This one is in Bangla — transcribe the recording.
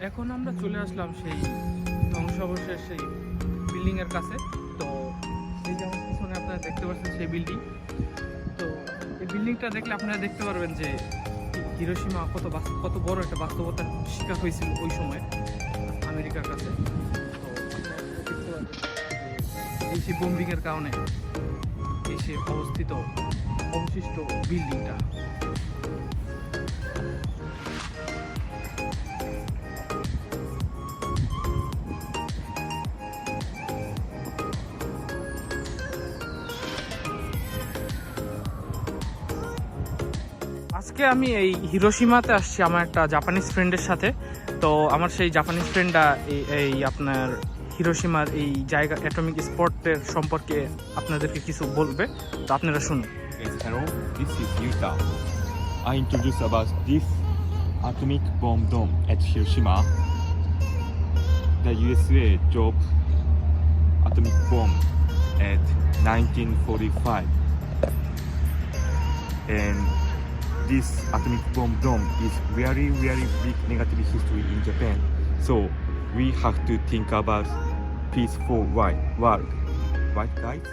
এখন আমরা চলে আসলাম সেই ধ্বংসাবশেষ সেই বিল্ডিংয়ের কাছে। তো এই যে আমার পিছনে আপনারা দেখতে পাচ্ছেন সেই বিল্ডিং। তো এই বিল্ডিংটা দেখলে আপনারা দেখতে পারবেন যে হিরোশিমা কত বড় একটা বাস্তবতার শিকার হয়েছিল ওই সময় আমেরিকার কাছে। তো আপনারা দেখতে পারবেন এই সেই বোম্বিংয়ের কারণে এই সে অবস্থিত অবশিষ্ট বিল্ডিংটা। আজকে আমি এই হিরোশিমাতে আসছি আমার একটা জাপানিজ ফ্রেন্ডের সাথে। তো আমার সেই জাপানিজ ফ্রেন্ডটা এই আপনার হিরোশিমার এই জায়গা অ্যাটমিক স্পটের সম্পর্কে আপনাদেরকে কিছু বলবে। তো আপনারা শুনুন। Yes, hello, this is Yuta. I introduce about this atomic bomb dome at Hiroshima. The USA dropped atomic bomb at 1945. And this atomic bomb dome is very big negative history in Japan. So we have to think about peaceful world. Right, guys?